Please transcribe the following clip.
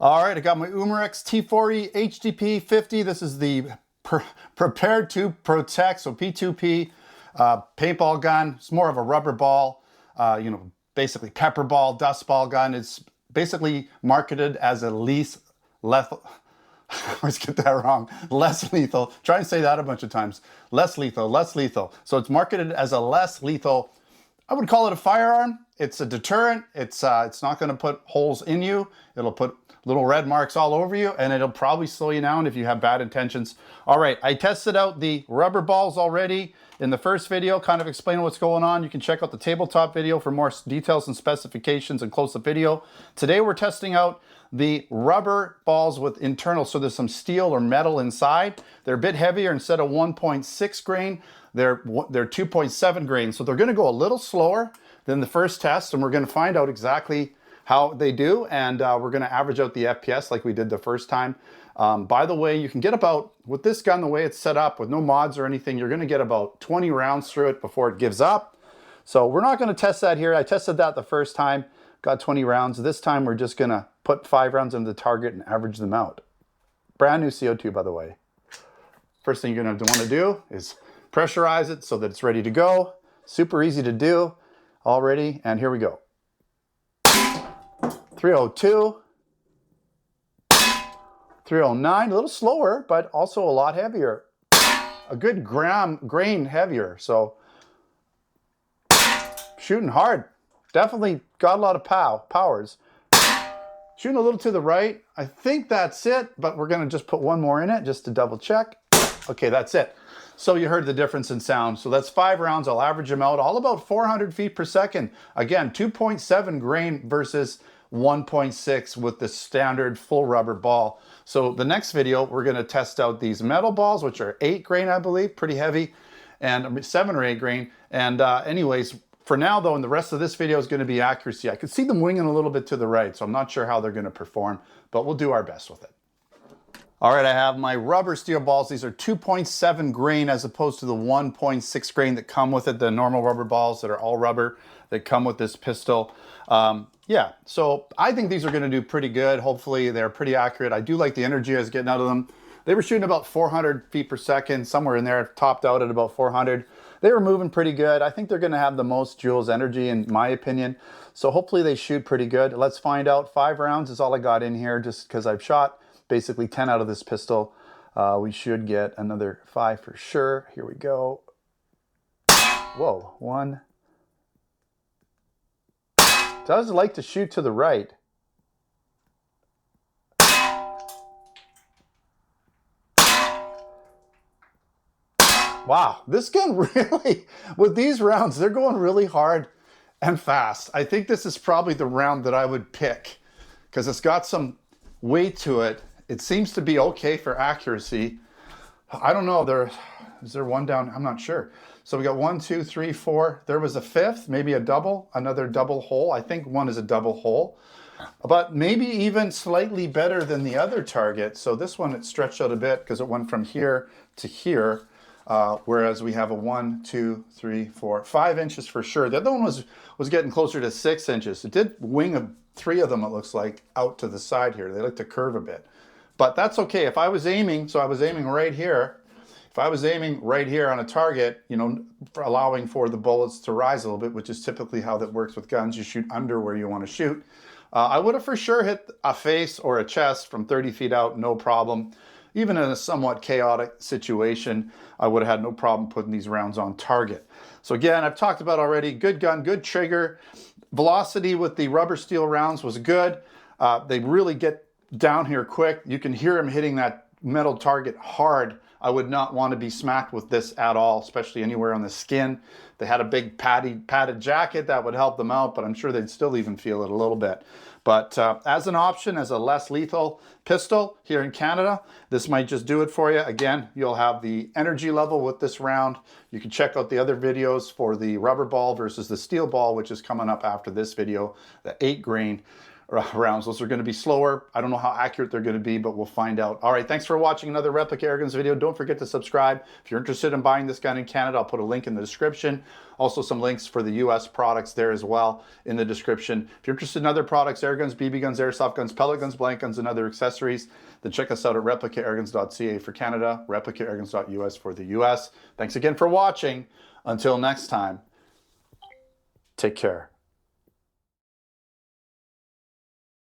All right, I got my Umarex T4E HDP 50. This is the Prepared to Protect, so P2P paintball gun. It's more of a rubber ball, basically pepper ball, dust ball gun. It's basically marketed as a least lethal. I always get that wrong. Less lethal. Try and say that a bunch of times. Less lethal, less lethal. So it's marketed as a less lethal. I would call it a firearm. It's a deterrent. It's not going to put holes in you. It'll put little red marks all over you, and it'll probably slow you down if you have bad intentions. All right, I tested out the rubber balls already in the first video, kind of explaining what's going on. You can check out the tabletop video for more details and specifications and close-up video. Today we're testing out the rubber balls with internal, so there's some steel or metal inside. They're a bit heavier. Instead of 1.6 grain, they're 2.7 grain. So they're gonna go a little slower than the first test, and we're gonna find out exactly how they do, and we're gonna average out the FPS like we did the first time. By the way, you can get about, with this gun, the way it's set up, with no mods or anything, you're gonna get about 20 rounds through it before it gives up. So we're not gonna test that here. I tested that the first time, got 20 rounds. This time we're just gonna put 5 rounds into the target and average them out. Brand new CO2, by the way. First thing you're gonna wanna do is pressurize it so that it's ready to go. Super easy to do already, and here we go. 302, 309, a little slower, but also a lot heavier. A good grain heavier, so shooting hard. Definitely got a lot of powers. Shooting a little to the right. I think that's it, but we're gonna just put one more in it just to double check. Okay, that's it. So you heard the difference in sound. So that's 5 rounds. I'll average them out, all about 400 feet per second. Again, 2.7 grain versus 1.6 with the standard full rubber ball. So the next video, we're gonna test out these metal balls, which are 8 grain, I believe, pretty heavy, and 7 or 8 grain. And anyways, for now though, and the rest of this video is gonna be accuracy. I could see them winging a little bit to the right, so I'm not sure how they're gonna perform, but we'll do our best with it. All right, I have my rubber steel balls. These are 2.7 grain as opposed to the 1.6 grain that come with it, the normal rubber balls that are all rubber that come with this pistol. Yeah, so I think these are gonna do pretty good. Hopefully they're pretty accurate. I do like the energy I was getting out of them. They were shooting about 400 feet per second, somewhere in there, topped out at about 400. They were moving pretty good. I think they're gonna have the most Joules energy in my opinion. So hopefully they shoot pretty good. Let's find out. 5 rounds is all I got in here just because I've shot basically 10 out of this pistol. We should get another 5 for sure. Here we go. Whoa, 1. Does like to shoot to the right. Wow, this gun really, with these rounds, they're going really hard and fast. I think this is probably the round that I would pick because it's got some weight to it. It seems to be okay for accuracy. I don't know, is there one down? I'm not sure. So we got 1, 2, 3, 4. There was a 5th, maybe a double, another double hole. I think one is a double hole, but maybe even slightly better than the other target. So this one, it stretched out a bit because it went from here to here. Whereas we have a 1, 2, 3, 4, 5 inches for sure. The other one was getting closer to 6 inches. It did wing 3 of them, it looks like, out to the side here. They like to curve a bit. But that's okay. If I was aiming, so I was aiming right here, if I was aiming right here on a target, for allowing for the bullets to rise a little bit, which is typically how that works with guns, you shoot under where you want to shoot. I would have for sure hit a face or a chest from 30 feet out, no problem. Even in a somewhat chaotic situation, I would have had no problem putting these rounds on target. So again, I've talked about already, good gun, good trigger. Velocity with the rubber steel rounds was good. They really get down here quick. You can hear them hitting that metal target hard. I would not want to be smacked with this at all, especially anywhere on the skin. They had a big padded jacket that would help them out, but I'm sure they'd still even feel it a little bit. But as an option, as a less lethal pistol here in Canada, this might just do it for you. Again, you'll have the energy level with this round. You can check out the other videos for the rubber ball versus the steel ball, which is coming up after this video, the 8 grain rounds. Those are going to be slower. I don't know how accurate they're going to be, but we'll find out. All right, thanks for watching another Replica Airguns video. Don't forget to subscribe. If you're interested in buying this gun in Canada, I'll put a link in the description. Also some links for the US products there as well in the description. If you're interested in other products, air guns, BB guns, airsoft guns, pellet guns, blank guns, and other accessories, then check us out at replicairguns.ca for Canada, replicairguns.us for the US. Thanks again for watching. Until next time, take care.